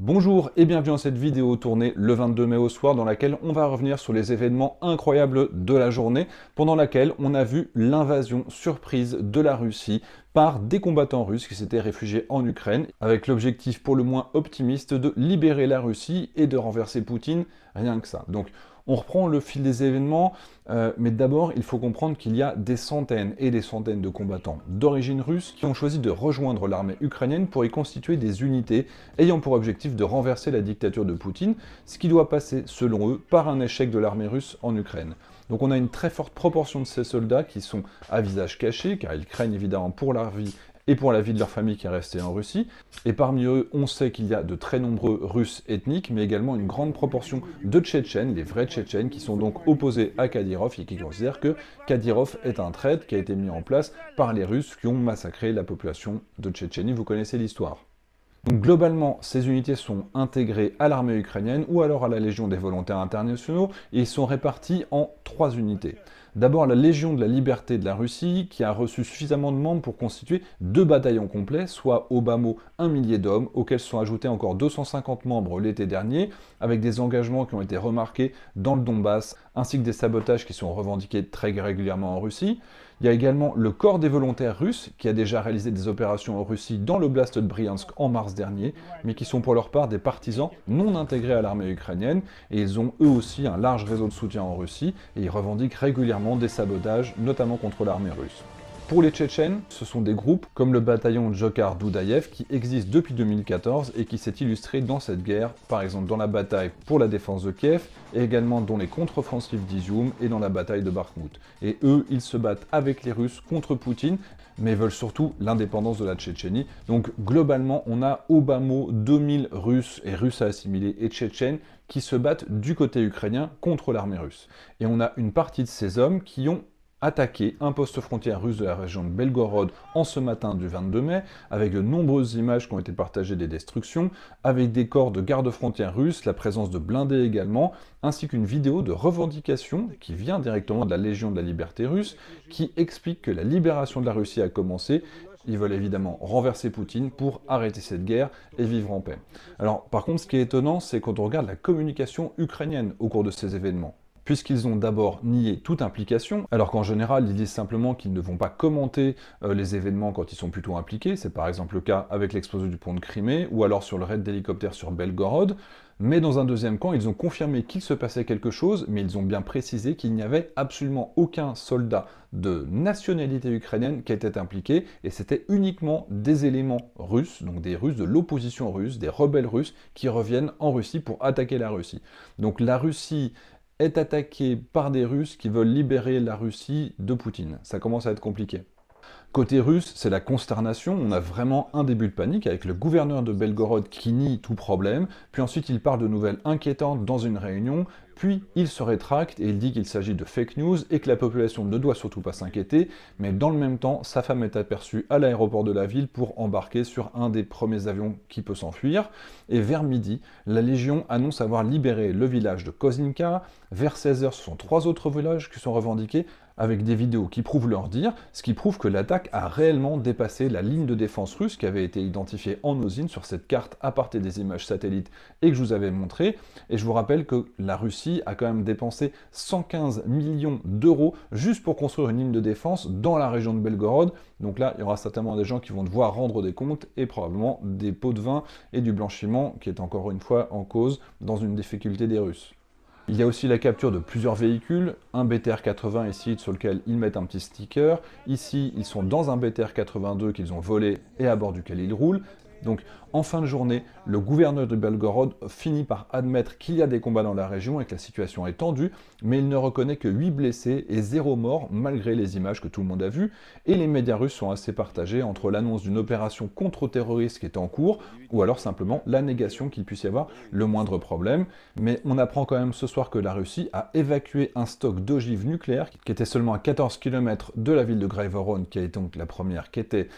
Bonjour et bienvenue dans cette vidéo tournée le 22 mai au soir dans laquelle on va revenir sur les événements incroyables de la journée pendant laquelle on a vu l'invasion surprise de la Russie par des combattants russes qui s'étaient réfugiés en Ukraine avec l'objectif pour le moins optimiste de libérer la Russie et de renverser Poutine, rien que ça. Donc on reprend le fil des événements, mais d'abord il faut comprendre qu'il y a des centaines et des centaines de combattants d'origine russe qui ont choisi de rejoindre l'armée ukrainienne pour y constituer des unités ayant pour objectif de renverser la dictature de Poutine, ce qui doit passer, selon eux, par un échec de l'armée russe en Ukraine. Donc on a une très forte proportion de ces soldats qui sont à visage caché, car ils craignent évidemment pour leur vie et pour la vie de leur famille qui est restée en Russie. Et parmi eux, on sait qu'il y a de très nombreux Russes ethniques, mais également une grande proportion de Tchétchènes, les vrais Tchétchènes, qui sont donc opposés à Kadyrov et qui considèrent que Kadyrov est un traître qui a été mis en place par les Russes qui ont massacré la population de Tchétchénie. Vous connaissez l'histoire. Donc globalement, ces unités sont intégrées à l'armée ukrainienne ou alors à la Légion des volontaires internationaux et ils sont répartis en 3 unités. D'abord la Légion de la liberté de la Russie qui a reçu suffisamment de membres pour constituer 2 bataillons complets, soit au bas mot 1 millier d'hommes, auxquels se sont ajoutés encore 250 membres l'été dernier, avec des engagements qui ont été remarqués dans le Donbass, ainsi que des sabotages qui sont revendiqués très régulièrement en Russie. Il y a également le corps des volontaires russes, qui a déjà réalisé des opérations en Russie dans l'oblast de Briansk en mars dernier, mais qui sont pour leur part des partisans non intégrés à l'armée ukrainienne, et ils ont eux aussi un large réseau de soutien en Russie, et ils revendiquent régulièrement des sabotages, notamment contre l'armée russe. Pour les Tchétchènes, ce sont des groupes comme le bataillon Djokhar Doudaïev qui existe depuis 2014 et qui s'est illustré dans cette guerre, par exemple dans la bataille pour la défense de Kiev, et également dans les contre-offensives d'Izium et dans la bataille de Bakhmout. Et eux, ils se battent avec les Russes contre Poutine, mais veulent surtout l'indépendance de la Tchétchénie. Donc globalement, on a au bas mot 2000 Russes et Russes assimilés et Tchétchènes qui se battent du côté ukrainien contre l'armée russe. Et on a une partie de ces hommes qui ont attaqué un poste frontière russe de la région de Belgorod en ce matin du 22 mai, avec de nombreuses images qui ont été partagées des destructions, avec des corps de garde-frontières russes, la présence de blindés également, ainsi qu'une vidéo de revendication qui vient directement de la Légion de la liberté russe, qui explique que la libération de la Russie a commencé. Ils veulent évidemment renverser Poutine pour arrêter cette guerre et vivre en paix. Alors par contre, ce qui est étonnant, c'est quand on regarde la communication ukrainienne au cours de ces événements, puisqu'ils ont d'abord nié toute implication, alors qu'en général, ils disent simplement qu'ils ne vont pas commenter les événements quand ils sont plutôt impliqués. C'est par exemple le cas avec l'explosion du pont de Crimée, ou alors sur le raid d'hélicoptère sur Belgorod. Mais dans un deuxième temps, ils ont confirmé qu'il se passait quelque chose, mais ils ont bien précisé qu'il n'y avait absolument aucun soldat de nationalité ukrainienne qui était impliqué, et c'était uniquement des éléments russes, donc des Russes de l'opposition russe, des rebelles russes, qui reviennent en Russie pour attaquer la Russie. Donc la Russie est attaqué par des Russes qui veulent libérer la Russie de Poutine. Ça commence à être compliqué. Côté russe, c'est la consternation, on a vraiment un début de panique avec le gouverneur de Belgorod qui nie tout problème, puis ensuite il parle de nouvelles inquiétantes dans une réunion, puis il se rétracte et il dit qu'il s'agit de fake news et que la population ne doit surtout pas s'inquiéter, mais dans le même temps, sa femme est aperçue à l'aéroport de la ville pour embarquer sur un des premiers avions qui peut s'enfuir, et vers midi, la Légion annonce avoir libéré le village de Kozinka. Vers 16h, ce sont 3 autres villages qui sont revendiqués, avec des vidéos qui prouvent leur dire, ce qui prouve que l'attaque a réellement dépassé la ligne de défense russe qui avait été identifiée en OSINT sur cette carte à partir des images satellites et que je vous avais montré. Et je vous rappelle que la Russie a quand même dépensé 115 millions d'euros juste pour construire une ligne de défense dans la région de Belgorod. Donc là, il y aura certainement des gens qui vont devoir rendre des comptes et probablement des pots de vin et du blanchiment qui est encore une fois en cause dans une difficulté des Russes. Il y a aussi la capture de plusieurs véhicules, un BTR 80 ici sur lequel ils mettent un petit sticker, ici ils sont dans un BTR 82 qu'ils ont volé et à bord duquel ils roulent. Donc en fin de journée, le gouverneur de Belgorod finit par admettre qu'il y a des combats dans la région et que la situation est tendue, mais il ne reconnaît que 8 blessés et 0 morts malgré les images que tout le monde a vues, et les médias russes sont assez partagés entre l'annonce d'une opération contre-terroriste qui est en cours, ou alors simplement la négation qu'il puisse y avoir le moindre problème. Mais on apprend quand même ce soir que la Russie a évacué un stock d'ogives nucléaires qui était seulement à 14 km de la ville de Graivorone, qui est donc la première qui était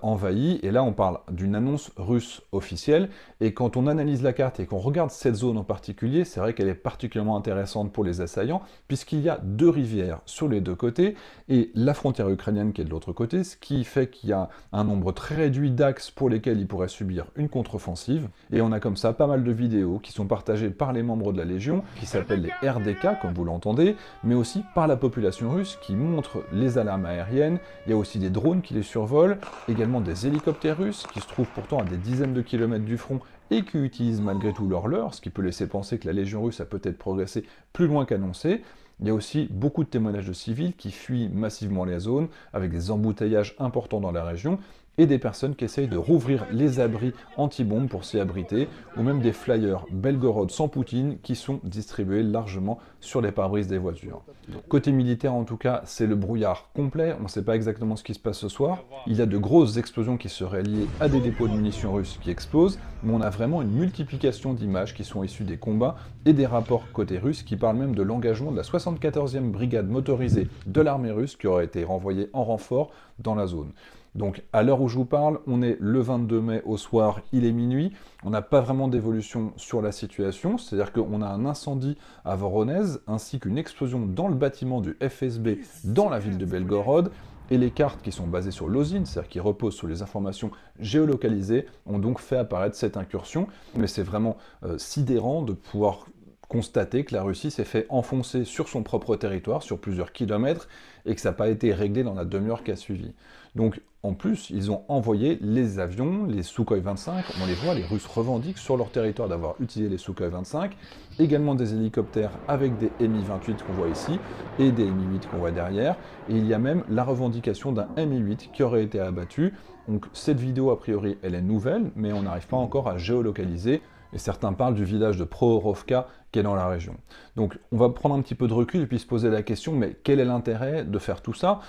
envahie, et là on parle d'une annonce annonce russe officielle. Et quand on analyse la carte et qu'on regarde cette zone en particulier, c'est vrai qu'elle est particulièrement intéressante pour les assaillants, puisqu'il y a 2 rivières sur les 2 côtés, et la frontière ukrainienne qui est de l'autre côté, ce qui fait qu'il y a un nombre très réduit d'axes pour lesquels ils pourraient subir une contre-offensive. Et on a comme ça pas mal de vidéos qui sont partagées par les membres de la Légion, qui s'appellent les RDK, comme vous l'entendez, mais aussi par la population russe, qui montrent les alarmes aériennes. Il y a aussi des drones qui les survolent, également des hélicoptères russes, qui se trouvent pourtant à des dizaines de kilomètres du front, et qui utilisent malgré tout leur leurre, ce qui peut laisser penser que la Légion russe a peut-être progressé plus loin qu'annoncé. Il y a aussi beaucoup de témoignages de civils qui fuient massivement la zone, avec des embouteillages importants dans la région, et des personnes qui essayent de rouvrir les abris anti-bombes pour s'y abriter, ou même des flyers Belgorod sans Poutine qui sont distribués largement sur les pare-brises des voitures. Côté militaire en tout cas, c'est le brouillard complet, on ne sait pas exactement ce qui se passe ce soir. Il y a de grosses explosions qui seraient liées à des dépôts de munitions russes qui explosent, mais on a vraiment une multiplication d'images qui sont issues des combats et des rapports côté russe qui parlent même de l'engagement de la 74e brigade motorisée de l'armée russe qui aurait été renvoyée en renfort dans la zone. Donc à l'heure où je vous parle, on est le 22 mai au soir, il est minuit, on n'a pas vraiment d'évolution sur la situation, c'est-à-dire qu'on a un incendie à Voronezh, ainsi qu'une explosion dans le bâtiment du FSB dans la ville de Belgorod, et les cartes qui sont basées sur l'OSINT, c'est-à-dire qui reposent sur les informations géolocalisées, ont donc fait apparaître cette incursion, mais c'est vraiment sidérant de pouvoir constater que la Russie s'est fait enfoncer sur son propre territoire, sur plusieurs kilomètres, et que ça n'a pas été réglé dans la demi-heure qui a suivi. Donc, en plus, ils ont envoyé les avions, les Sukhoi 25, on les voit, les Russes revendiquent sur leur territoire d'avoir utilisé les Sukhoi 25, également des hélicoptères avec des Mi-28 qu'on voit ici, et des Mi-8 qu'on voit derrière, et il y a même la revendication d'un Mi-8 qui aurait été abattu. Donc cette vidéo, a priori, elle est nouvelle, mais on n'arrive pas encore à géolocaliser, et certains parlent du village de Prohorovka qui est dans la région. Donc on va prendre un petit peu de recul et puis se poser la question, mais quel est l'intérêt de faire tout ça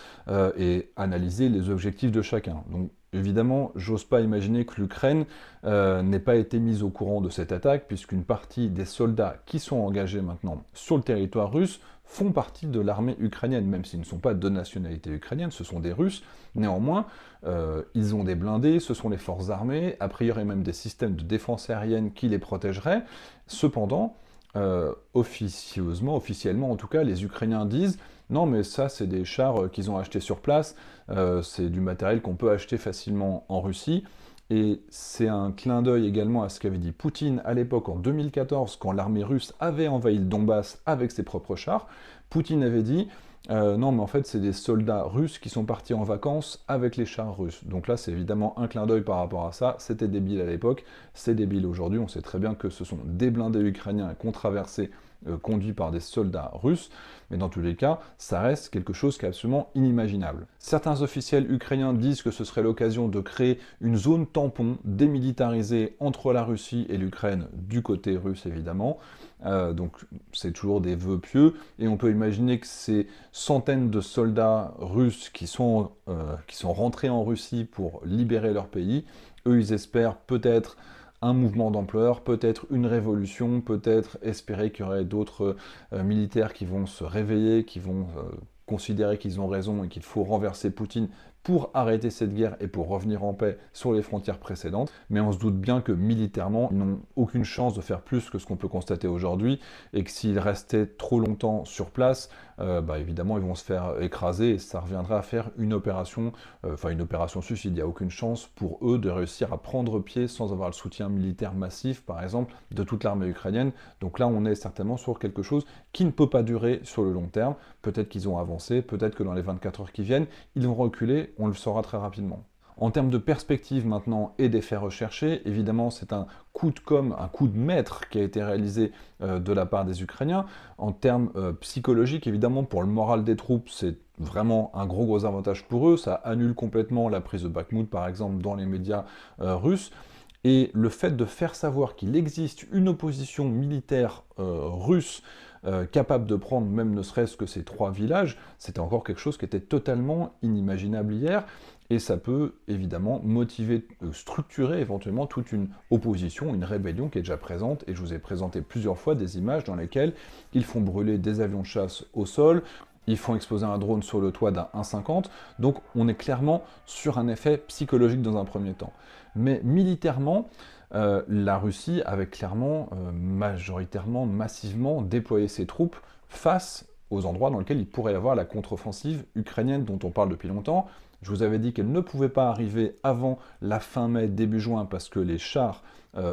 et analyser les objectifs de chacun. Donc évidemment, j'ose pas imaginer que l'Ukraine n'ait pas été mise au courant de cette attaque, puisqu'une partie des soldats qui sont engagés maintenant sur le territoire russe font partie de l'armée ukrainienne, même s'ils ne sont pas de nationalité ukrainienne, ce sont des Russes. Néanmoins, ils ont des blindés, ce sont les forces armées, a priori même des systèmes de défense aérienne qui les protégeraient. Cependant, officiellement en tout cas, les Ukrainiens disent « Non, mais ça, c'est des chars qu'ils ont achetés sur place, c'est du matériel qu'on peut acheter facilement en Russie. » Et c'est un clin d'œil également à ce qu'avait dit Poutine à l'époque, en 2014, quand l'armée russe avait envahi le Donbass avec ses propres chars. Poutine avait dit non, mais en fait, c'est des soldats russes qui sont partis en vacances avec les chars russes. Donc là, c'est évidemment un clin d'œil par rapport à ça. C'était débile à l'époque, c'est débile aujourd'hui. On sait très bien que ce sont des blindés ukrainiens controversés conduits par des soldats russes, mais dans tous les cas, ça reste quelque chose qui est absolument inimaginable. Certains officiels ukrainiens disent que ce serait l'occasion de créer une zone tampon démilitarisée entre la Russie et l'Ukraine, du côté russe évidemment. Donc c'est toujours des vœux pieux, et on peut imaginer que ces centaines de soldats russes qui sont rentrés en Russie pour libérer leur pays, eux ils espèrent peut-être un mouvement d'ampleur, peut-être une révolution, peut-être espérer qu'il y aurait d'autres militaires qui vont se réveiller, qui vont considérer qu'ils ont raison et qu'il faut renverser Poutine pour arrêter cette guerre et pour revenir en paix sur les frontières précédentes. Mais on se doute bien que militairement, ils n'ont aucune chance de faire plus que ce qu'on peut constater aujourd'hui, et que s'ils restaient trop longtemps sur place, évidemment ils vont se faire écraser, et ça reviendra à faire une opération suicide. Il n'y a aucune chance pour eux de réussir à prendre pied sans avoir le soutien militaire massif, par exemple, de toute l'armée ukrainienne. Donc là, on est certainement sur quelque chose qui ne peut pas durer sur le long terme. Peut-être qu'ils ont avancé, peut-être que dans les 24 heures qui viennent, ils vont reculer, on le saura très rapidement. En termes de perspective maintenant et d'effets recherchés, évidemment c'est un coup de com', un coup de maître qui a été réalisé de la part des Ukrainiens. En termes psychologiques, évidemment pour le moral des troupes, c'est vraiment un gros avantage pour eux. Ça annule complètement la prise de Bakhmout par exemple dans les médias russes. Et le fait de faire savoir qu'il existe une opposition militaire russe capable de prendre même ne serait-ce que ces 3 villages, c'était encore quelque chose qui était totalement inimaginable hier, et ça peut évidemment motiver, structurer éventuellement toute une opposition, une rébellion qui est déjà présente, et je vous ai présenté plusieurs fois des images dans lesquelles ils font brûler des avions de chasse au sol, ils font exploser un drone sur le toit d'un 1,50, donc on est clairement sur un effet psychologique dans un premier temps. Mais militairement, la Russie avait clairement, majoritairement, massivement déployé ses troupes face aux endroits dans lesquels il pourrait y avoir la contre-offensive ukrainienne dont on parle depuis longtemps. Je vous avais dit qu'elle ne pouvait pas arriver avant la fin mai, début juin, parce que les chars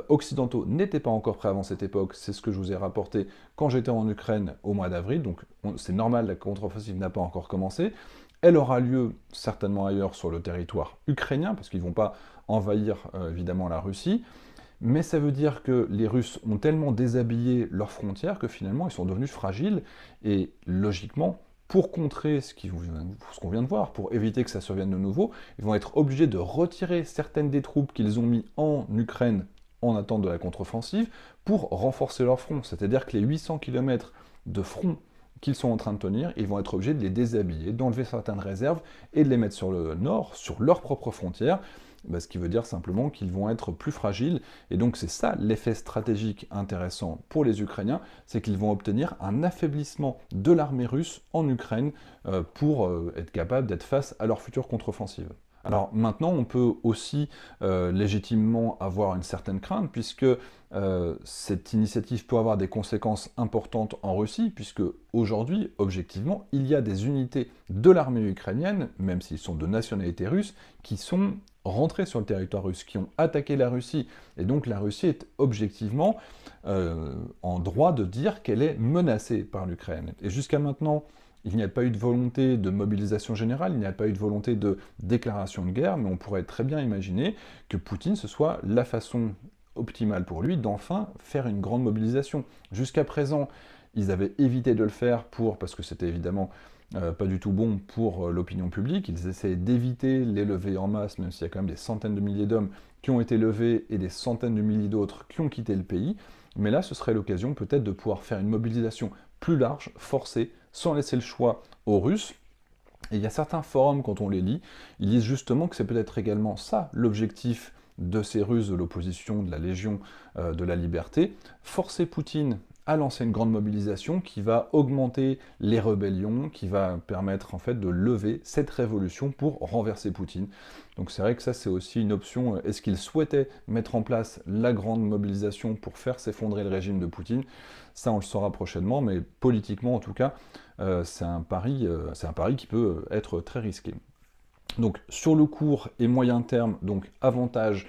occidentaux n'étaient pas encore prêts avant cette époque. C'est ce que je vous ai rapporté quand j'étais en Ukraine au mois d'avril, donc c'est normal, la contre-offensive n'a pas encore commencé. Elle aura lieu certainement ailleurs sur le territoire ukrainien, parce qu'ils ne vont pas envahir évidemment la Russie. Mais ça veut dire que les Russes ont tellement déshabillé leurs frontières que finalement ils sont devenus fragiles, et logiquement, pour contrer ce qu'on vient de voir, pour éviter que ça survienne de nouveau, ils vont être obligés de retirer certaines des troupes qu'ils ont mis en Ukraine en attente de la contre-offensive pour renforcer leur front. C'est-à-dire que les 800 km de front qu'ils sont en train de tenir, ils vont être obligés de les déshabiller, d'enlever certaines réserves et de les mettre sur le nord, sur leurs propres frontières, ce qui veut dire simplement qu'ils vont être plus fragiles. Et donc c'est ça l'effet stratégique intéressant pour les Ukrainiens, c'est qu'ils vont obtenir un affaiblissement de l'armée russe en Ukraine pour être capable d'être face à leur future contre-offensive. Alors maintenant, on peut aussi légitimement avoir une certaine crainte, puisque cette initiative peut avoir des conséquences importantes en Russie, puisque aujourd'hui, objectivement, il y a des unités de l'armée ukrainienne, même s'ils sont de nationalité russe, qui sont rentrés sur le territoire russe, qui ont attaqué la Russie. Et donc la Russie est objectivement en droit de dire qu'elle est menacée par l'Ukraine. Et jusqu'à maintenant, il n'y a pas eu de volonté de mobilisation générale, il n'y a pas eu de volonté de déclaration de guerre, mais on pourrait très bien imaginer que Poutine, ce soit la façon optimale pour lui d'enfin faire une grande mobilisation. Jusqu'à présent, ils avaient évité de le faire parce que c'était évidemment pas du tout bon pour l'opinion publique. Ils essayaient d'éviter les levées en masse, même s'il y a quand même des centaines de milliers d'hommes qui ont été levés et des centaines de milliers d'autres qui ont quitté le pays. Mais là, ce serait l'occasion peut-être de pouvoir faire une mobilisation plus large, forcée, sans laisser le choix aux Russes. Et il y a certains forums, quand on les lit, ils disent justement que c'est peut-être également ça l'objectif de ces Russes de l'opposition, de la Légion de la Liberté, forcer Poutine à lancer une grande mobilisation qui va augmenter les rébellions, qui va permettre en fait de lever cette révolution pour renverser Poutine. Donc c'est vrai que ça c'est aussi une option. Est-ce qu'ils souhaitaient mettre en place la grande mobilisation pour faire s'effondrer le régime de Poutine? Ça on le saura prochainement, mais politiquement en tout cas, c'est un pari qui peut être très risqué. Donc sur le court et moyen terme, donc avantage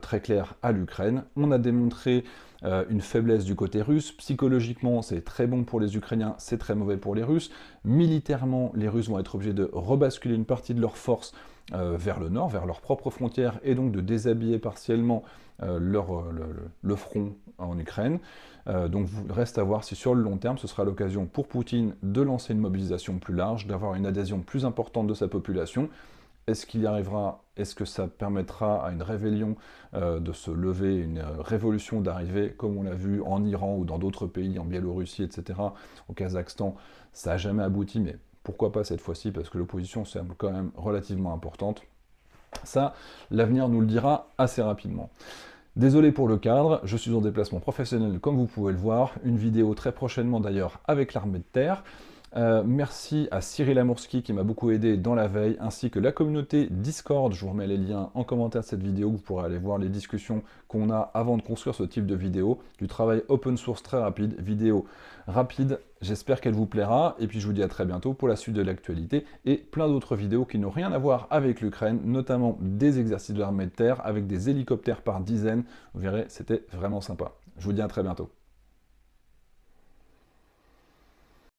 très clair à l'Ukraine. On a démontré une faiblesse du côté russe. Psychologiquement, c'est très bon pour les Ukrainiens, c'est très mauvais pour les Russes. Militairement, les Russes vont être obligés de rebasculer une partie de leurs forces vers le nord, vers leurs propres frontières, et donc de déshabiller partiellement le front en Ukraine. Donc il reste à voir si sur le long terme, ce sera l'occasion pour Poutine de lancer une mobilisation plus large, d'avoir une adhésion plus importante de sa population. Est-ce qu'il y arrivera? Est-ce que ça permettra à une rébellion de se lever, une révolution d'arriver, comme on l'a vu en Iran ou dans d'autres pays, en Biélorussie, etc., au Kazakhstan? Ça n'a jamais abouti, mais pourquoi pas cette fois-ci, parce que l'opposition semble quand même relativement importante. Ça, l'avenir nous le dira assez rapidement. Désolé pour le cadre, je suis en déplacement professionnel comme vous pouvez le voir, une vidéo très prochainement d'ailleurs avec l'armée de terre. Merci à Cyril Amourski qui m'a beaucoup aidé dans la veille, ainsi que la communauté Discord. Je vous remets les liens en commentaire de cette vidéo, vous pourrez aller voir les discussions qu'on a avant de construire ce type de vidéo. Du travail open source très rapide, vidéo rapide, j'espère qu'elle vous plaira. Et puis je vous dis à très bientôt pour la suite de l'actualité et plein d'autres vidéos qui n'ont rien à voir avec l'Ukraine, notamment des exercices de l'armée de terre avec des hélicoptères par dizaines. Vous verrez, c'était vraiment sympa. Je vous dis à très bientôt.